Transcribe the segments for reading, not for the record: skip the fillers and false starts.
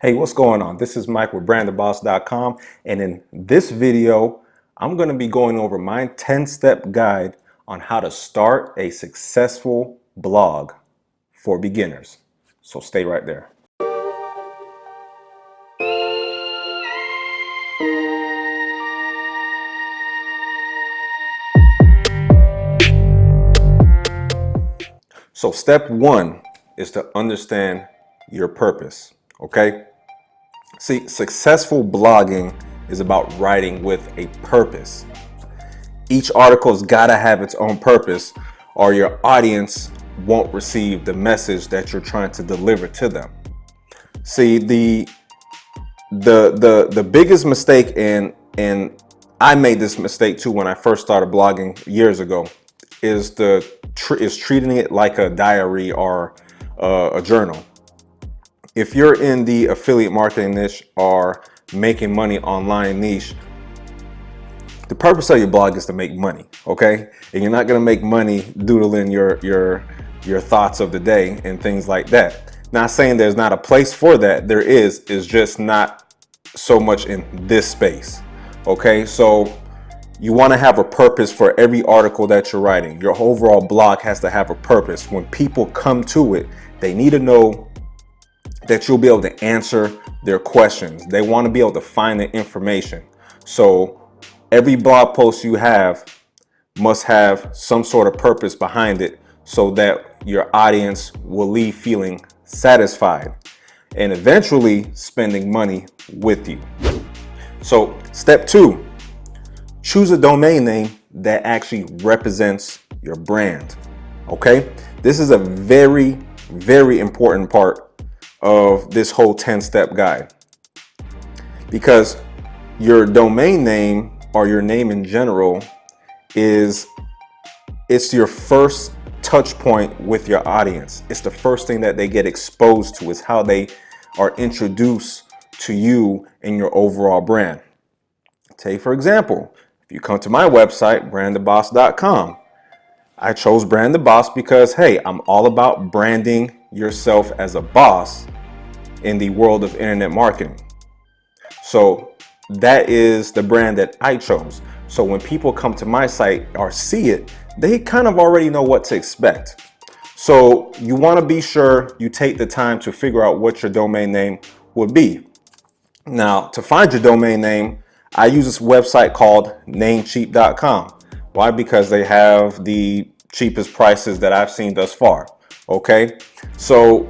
Hey, what's going on? This is Mike with brandtheboss.com, and in this video, I'm going to be going over my 10-step guide on how to start a successful blog for beginners. So stay right there. So step one is to understand your purpose, okay? See, successful blogging is about writing with a purpose. Each article's gotta have its own purpose, or your audience won't receive the message that you're trying to deliver to them. See, the biggest mistake, and I made this mistake too when I first started blogging years ago, is treating it like a diary or a journal. If you're in the affiliate marketing niche or making money online niche, the purpose of your blog is to make money, okay? And you're not gonna make money doodling your thoughts of the day and things like that. Not saying there's not a place for that, there is just not so much in this space, okay? So you wanna have a purpose for every article that you're writing. Your overall blog has to have a purpose. When people come to it, they need to know that you'll be able to answer their questions. They want to be able to find the information. So every blog post you have must have some sort of purpose behind it so that your audience will leave feeling satisfied and eventually spending money with you. So step two, choose a domain name that actually represents your brand. Okay? This is a very, very important part of this whole 10-step guide, because your domain name or your name in general it's your first touch point with your audience. It's the first thing that they get exposed to. Is how they are introduced to you and your overall brand. Take for example, if you come to my website, brandtheboss.com, I chose Brand the Boss because, hey, I'm all about branding yourself as a boss in the world of internet marketing. So that is the brand that I chose. So when people come to my site or see it, they kind of already know what to expect. So you want to be sure you take the time to figure out what your domain name would be. Now, to find your domain name, I use this website called namecheap.com. Why? Because they have the cheapest prices that I've seen thus far. Okay, so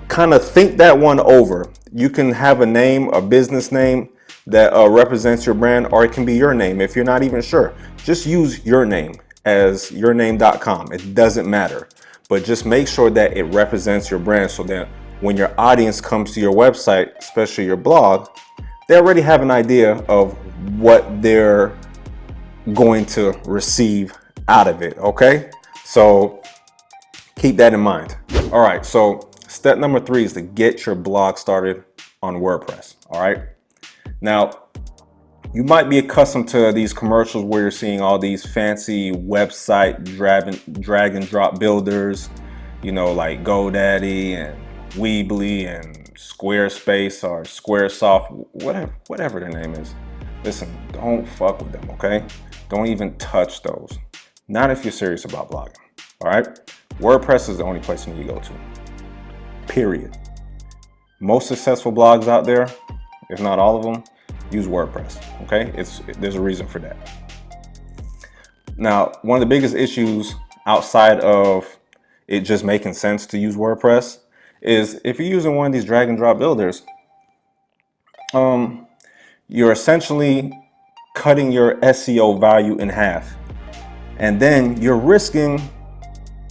kind of think that one over. You can have a name, a business name that represents your brand, or it can be your name. If you're not even sure, just use your name as yourname.com. It doesn't matter, but just make sure that it represents your brand so that when your audience comes to your website, especially your blog, they already have an idea of what they're going to receive out of it. Okay, so keep that in mind. All right, so step number 3 is to get your blog started on WordPress. All right, now you might be accustomed to these commercials where you're seeing all these fancy website drag and drop builders, you know, like GoDaddy and Weebly and Squarespace or Squaresoft, whatever their name is. Listen, don't fuck with them, okay? Don't even touch those. Not if you're serious about blogging, all right? WordPress is the only place you need to go to, period. Most successful blogs out there, if not all of them, use WordPress, okay? There's a reason for that. Now, one of the biggest issues outside of it just making sense to use WordPress is if you're using one of these drag and drop builders, you're essentially cutting your SEO value in half. And then you're risking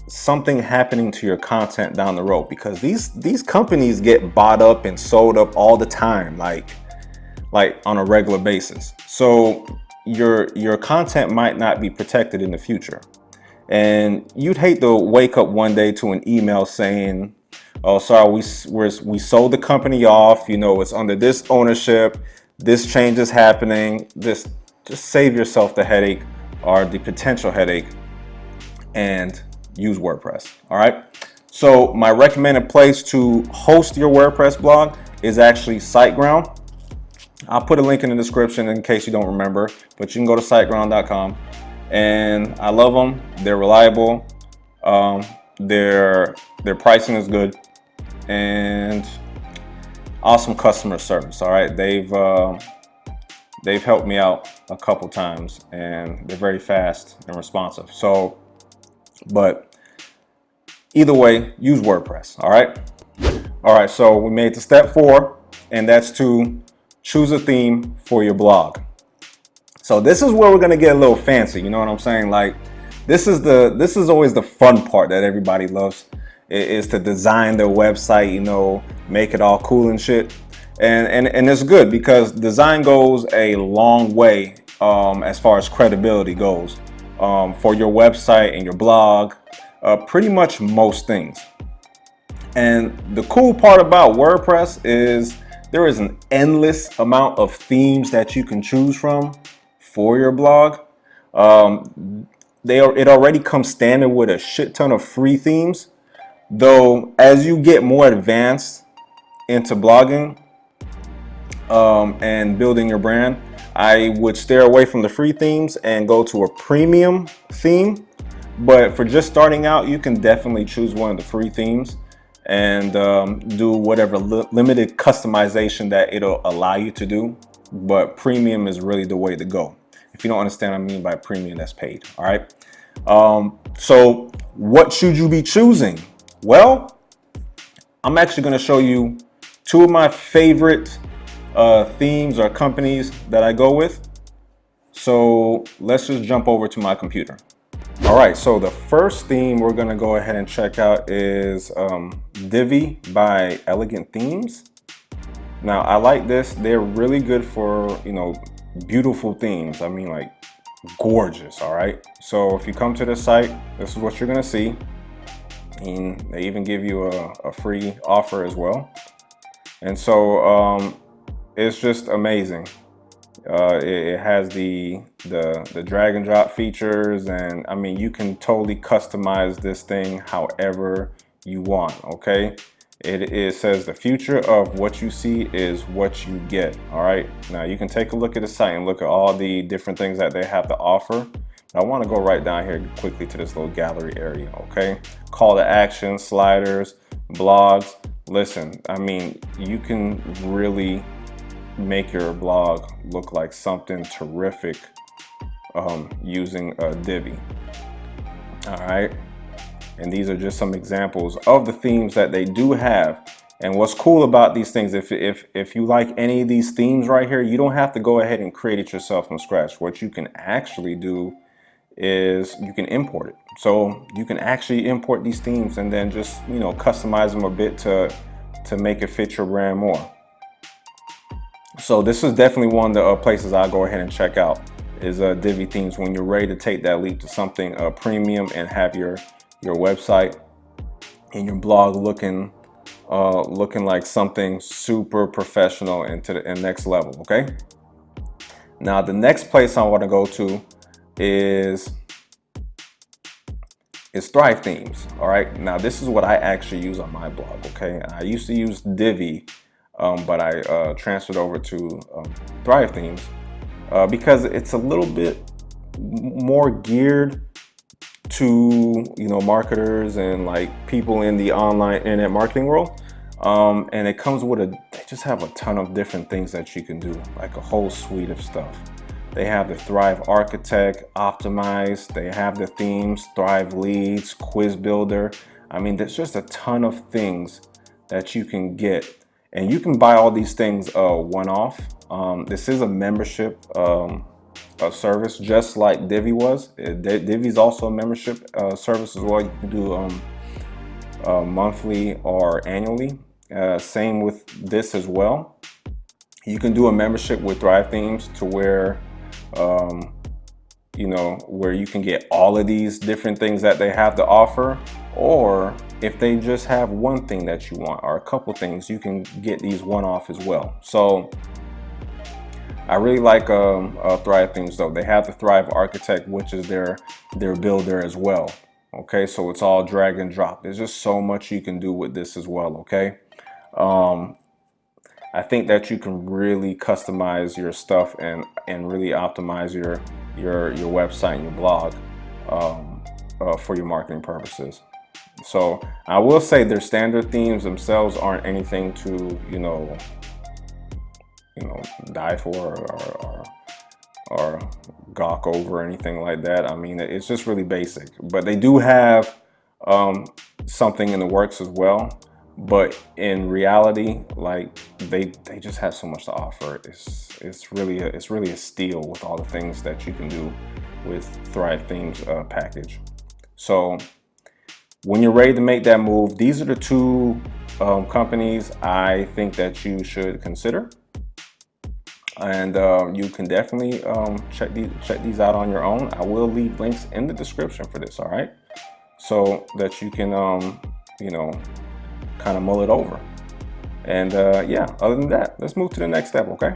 something happening to your content down the road, because these companies get bought up and sold up all the time, like on a regular basis. So your content might not be protected in the future. And you'd hate to wake up one day to an email saying, oh, sorry, we sold the company off, you know, it's under this ownership, this change is happening. Just save yourself the headache or the potential headache and use WordPress. All right. So my recommended place to host your WordPress blog is actually SiteGround. I'll put a link in the description in case you don't remember, but you can go to siteground.com. And I love them. They're reliable. Their pricing is good, and awesome customer service. All right, they've helped me out a couple times, and they're very fast and responsive. So, but either way, use WordPress. All right. So we made to step 4, and that's to choose a theme for your blog. So this is where we're gonna get a little fancy. You know what I'm saying? Like, this is always the fun part that everybody loves, is to design their website, you know, make it all cool and shit. And it's good because design goes a long way as far as credibility goes for your website and your blog, pretty much most things. And the cool part about WordPress is there is an endless amount of themes that you can choose from for your blog. It already comes standard with a shit ton of free themes, though as you get more advanced into blogging and building your brand, I would steer away from the free themes and go to a premium theme. But for just starting out, you can definitely choose one of the free themes and do whatever limited customization that it'll allow you to do. But premium is really the way to go. If you don't understand what I mean by premium, that's paid. All right. So what should you be choosing? Well, I'm actually going to show you 2 of my favorite themes or companies that I go with. So let's just jump over to my computer. All right, so the first theme we're going to go ahead and check out is Divi by Elegant Themes. Now, I like this. They're really good for, you know, beautiful themes. I mean, like, gorgeous. All right, so if you come to the site, this is what you're going to see. And they even give you a free offer as well. And so it's just amazing. It has the drag and drop features, and I mean, you can totally customize this thing however you want. Okay, it says the future of what you see is what you get. All right, now you can take a look at the site and look at all the different things that they have to offer. I want to go right down here quickly to this little gallery area. Okay, call to action, sliders, blogs. Listen, I mean, you can really make your blog look like something terrific using Divi. All right, and these are just some examples of the themes that they do have. And what's cool about these things, if you like any of these themes right here, you don't have to go ahead and create it yourself from scratch. What you can actually do is you can import it. So you can actually import these themes and then just, you know, customize them a bit to make it fit your brand more. So this is definitely one of the places I'll go ahead and check out, is Divi Themes, when you're ready to take that leap to something premium and have your website and your blog looking like something super professional and to the next level. Okay, now the next place I want to go to is Thrive Themes. All right, now this is what I actually use on my blog. Okay, I used to use Divi, but I transferred over to Thrive Themes because it's a little bit more geared to, you know, marketers and like people in the online internet marketing world. And it comes with they just have a ton of different things that you can do, like a whole suite of stuff. They have the Thrive Architect, Optimize, they have the themes, Thrive Leads, Quiz Builder. I mean, there's just a ton of things that you can get. And you can buy all these things one-off. This is a membership service, just like Divi was. Divi is also a membership service as well. You can do monthly or annually. Same with this as well. You can do a membership with Thrive Themes to where you know, where you can get all of these different things that they have to offer, or if they just have one thing that you want or a couple things, you can get these one-off as well. So I really like Thrive Themes though. They have the Thrive Architect, which is their builder as well. Okay, so it's all drag and drop. There's just so much you can do with this as well. Okay. I think that you can really customize your stuff and really optimize your website and your blog for your marketing purposes. So I will say their standard themes themselves aren't anything to die for or gawk over or anything like that. I mean, it's just really basic, but they do have something in the works as well. But in reality, like they just have so much to offer. It's really a steal with all the things that you can do with Thrive Themes package. So when you're ready to make that move, these are the two companies I think that you should consider. And you can definitely check these out on your own. I will leave links in the description for this, all right? So that you can, kind of mull it over. And yeah, other than that, let's move to the next step, okay?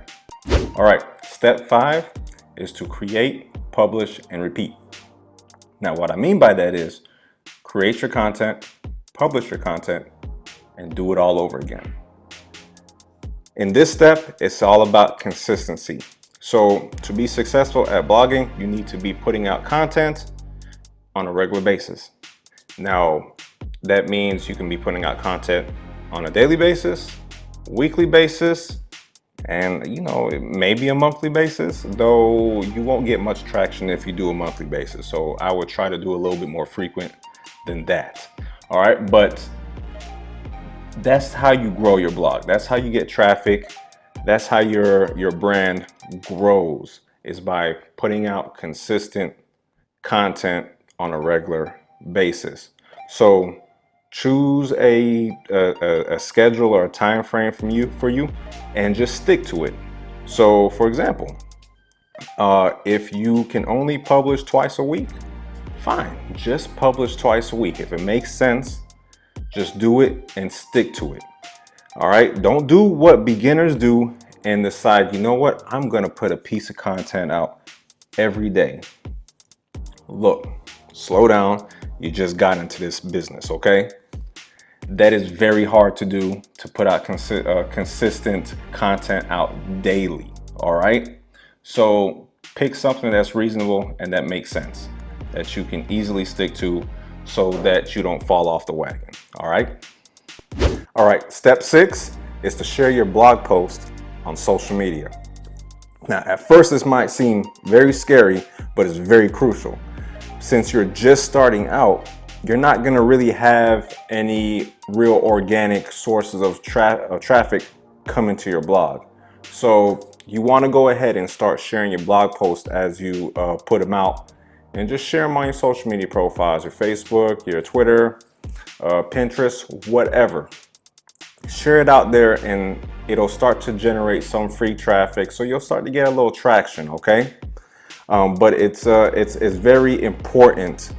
All right, step 5 is to create, publish, and repeat. Now, what I mean by that is create your content, publish your content, and do it all over again. In this step, it's all about consistency. So to be successful at blogging, you need to be putting out content on a regular basis. Now, that means you can be putting out content on a daily basis, weekly basis, and maybe a monthly basis, though you won't get much traction if you do a monthly basis. So I would try to do a little bit more frequent than that. All right, but that's how you grow your blog. That's how you get traffic. That's how your brand grows, is by putting out consistent content on a regular basis. So choose a schedule or a time frame for you and just stick to it. So for example, if you can only publish twice a week, fine, just publish twice a week. If it makes sense, just do it and stick to it. All right, don't do what beginners do and decide, you know what, I'm gonna put a piece of content out every day. Look, slow down. You just got into this business, okay? That is very hard to do, to put out consistent content out daily, all right? So pick something that's reasonable and that makes sense, that you can easily stick to so that you don't fall off the wagon, all right? All right, step 6 is to share your blog post on social media. Now, at first this might seem very scary, but it's very crucial. Since you're just starting out, you're not gonna really have any real organic sources of traffic coming to your blog. So you wanna go ahead and start sharing your blog posts as you put them out, and just share them on your social media profiles, your Facebook, your Twitter, Pinterest, whatever. Share it out there and it'll start to generate some free traffic. So you'll start to get a little traction, okay? But it's very important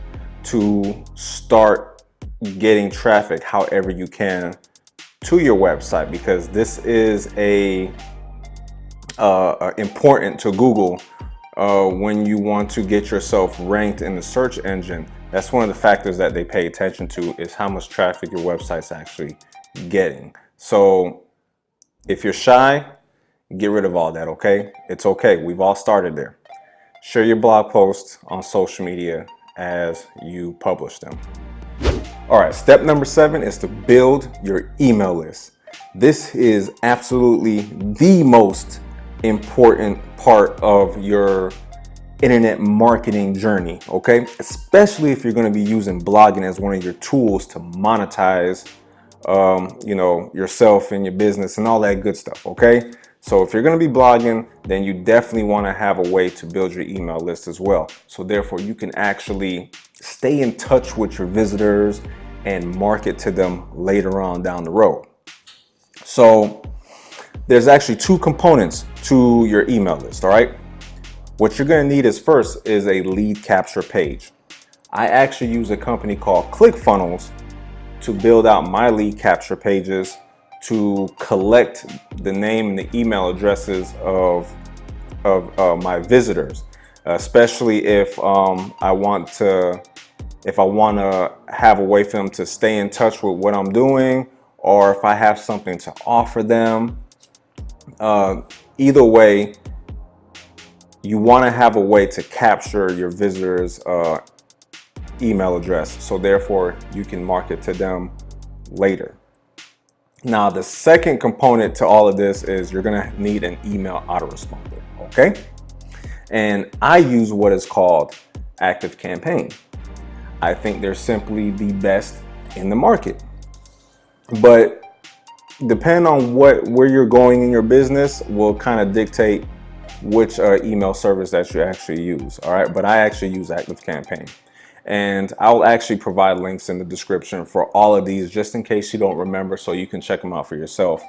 to start getting traffic however you can to your website, because this is important to Google when you want to get yourself ranked in the search engine. That's one of the factors that they pay attention to, is how much traffic your website's actually getting. So if you're shy, get rid of all that, okay? It's okay, we've all started there. Share your blog posts on social media as you publish them. All right, step number 7 is to build your email list. This is absolutely the most important part of your internet marketing journey, okay? Especially if you're going to be using blogging as one of your tools to monetize yourself and your business and all that good stuff, okay? So if you're going to be blogging, then you definitely want to have a way to build your email list as well. So therefore you can actually stay in touch with your visitors and market to them later on down the road. So there's actually 2 components to your email list, all right? What you're going to need first is a lead capture page. I actually use a company called ClickFunnels to build out my lead capture pages, to collect the name and the email addresses of my visitors, especially if I want to if I want to have a way for them to stay in touch with what I'm doing, or if I have something to offer them. Either way, you want to have a way to capture your visitors' email address, so therefore you can market to them later. Now, the second component to all of this is you're going to need an email autoresponder, okay? And I use what is called ActiveCampaign. I think they're simply the best in the market. But depending on where you're going in your business will kind of dictate which email service that you actually use. All right, but I actually use ActiveCampaign, and I'll actually provide links in the description for all of these, just in case you don't remember, so you can check them out for yourself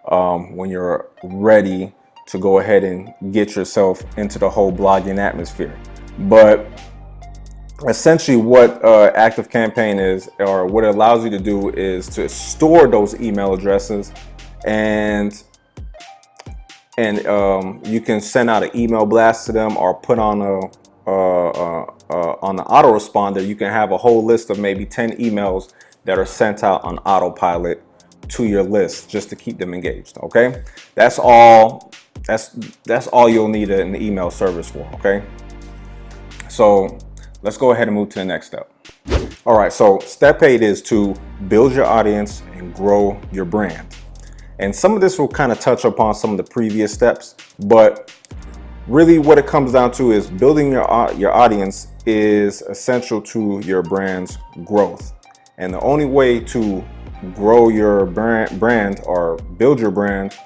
when you're ready to go ahead and get yourself into the whole blogging atmosphere. But essentially what ActiveCampaign is, or what it allows you to do, is to store those email addresses, and you can send out an email blast to them, or put on the autoresponder. You can have a whole list of maybe 10 emails that are sent out on autopilot to your list, just to keep them engaged. Okay, that's all you'll need an email service for. Okay, so let's go ahead and move to the next step. All right, so step 8 is to build your audience and grow your brand. And some of this will kind of touch upon some of the previous steps, but really what it comes down to is building your audience is essential to your brand's growth. And the only way to grow your brand or build your brand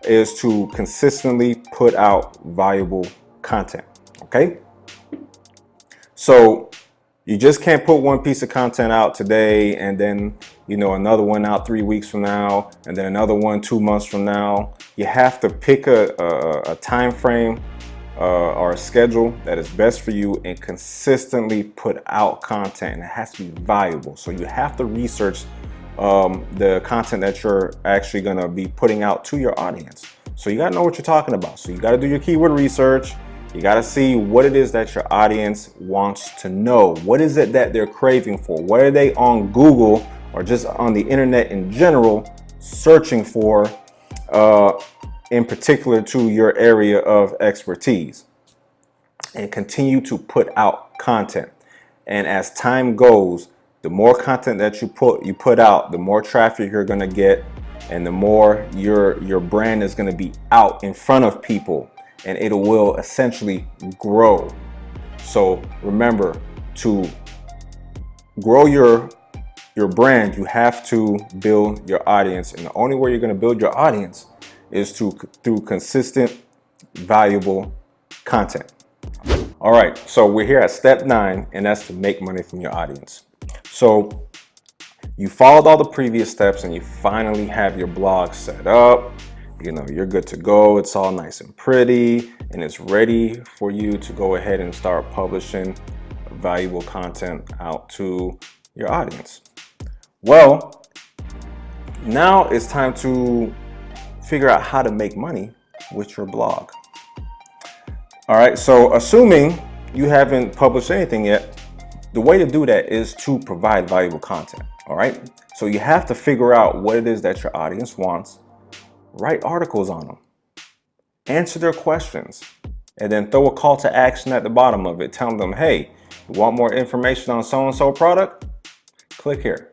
is to consistently put out valuable content. Okay? So you just can't put one piece of content out today and then, another one out 3 weeks from now, and then another one 2 months from now. You have to pick a time frame or a schedule that is best for you, and consistently put out content. And it has to be valuable. So you have to research the content that you're actually going to be putting out to your audience. So you got to know what you're talking about. So you got to do your keyword research. You got to see what it is that your audience wants to know. What is it that they're craving for? What are they on Google or just on the internet in general searching for, in particular to your area of expertise? And continue to put out content. And as time goes, the more content that you put out, the more traffic you're going to get, and the more your brand is going to be out in front of people, and it will essentially grow. So remember, to grow your brand, you have to build your audience. And the only way you're going to build your audience is through consistent, valuable content. All right, so we're here at step 9, and that's to make money from your audience. So you followed all the previous steps, and you finally have your blog set up. You're good to go. It's all nice and pretty, and it's ready for you to go ahead and start publishing valuable content out to your audience. Well, now it's time to figure out how to make money with your blog. All right, so assuming you haven't published anything yet, the way to do that is to provide valuable content. All right, so you have to figure out what it is that your audience wants. Write articles on them, answer their questions, and then throw a call to action at the bottom of it. Tell them, hey, you want more information on so-and-so product? Click here.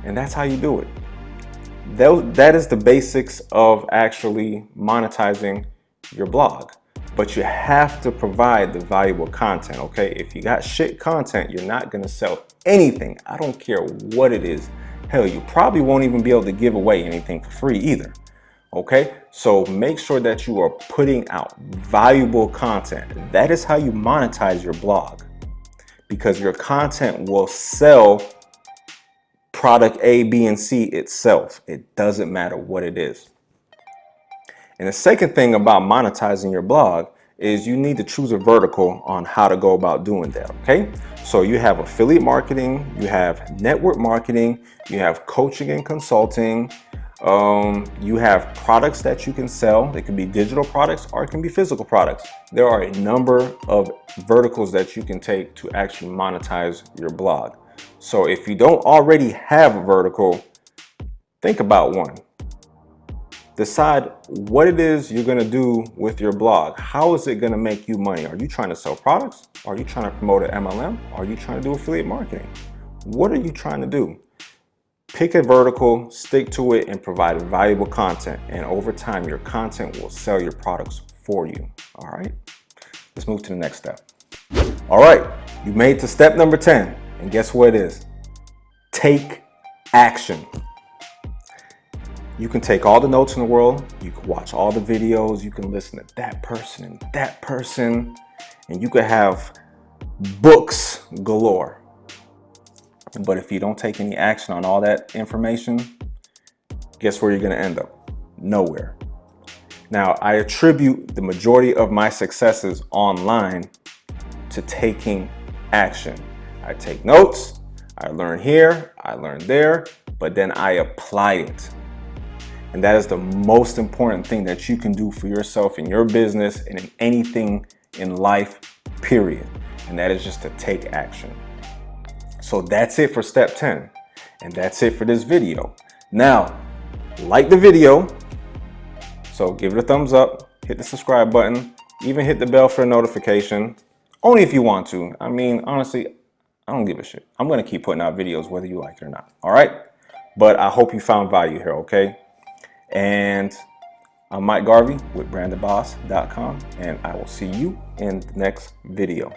And that's how you do it. That is the basics of actually monetizing your blog. But you have to provide the valuable content, okay? If you got shit content, you're not gonna sell anything. I don't care what it is. Hell, you probably won't even be able to give away anything for free either. Okay, so make sure that you are putting out valuable content. That is how you monetize your blog, because your content will sell product A, B, and C itself. It doesn't matter what it is. And the second thing about monetizing your blog is you need to choose a vertical on how to go about doing that, okay? So you have affiliate marketing, you have network marketing, you have coaching and consulting, You have products that you can sell. They can be digital products or it can be physical products. There are a number of verticals that you can take to actually monetize your blog. So if you don't already have a vertical, think about one. Decide what it is you're gonna do with your blog. How is it gonna make you money? Are you trying to sell products? Are you trying to promote an MLM? Are you trying to do affiliate marketing? What are you trying to do? Pick a vertical, stick to it, and provide valuable content. And over time, your content will sell your products for you. All right, let's move to the next step. All right, you made it to step number 10. And guess what it is? Take action. You can take all the notes in the world. You can watch all the videos. You can listen to that person, and you could have books galore. But if you don't take any action on all that information, guess where you're going to end up? Nowhere. Now, I attribute the majority of my successes online to taking action. I take notes, I learn here, I learn there, but then I apply it. And that is the most important thing that you can do for yourself in your business and in anything in life, period. And that is just to take action. So that's it for step 10. And that's it for this video. Now, like the video. So give it a thumbs up, hit the subscribe button, even hit the bell for a notification. Only if you want to. I mean, honestly, I don't give a shit. I'm going to keep putting out videos whether you like it or not. All right. But I hope you found value here. Okay. And I'm Mike Garvey with brandedboss.com, and I will see you in the next video.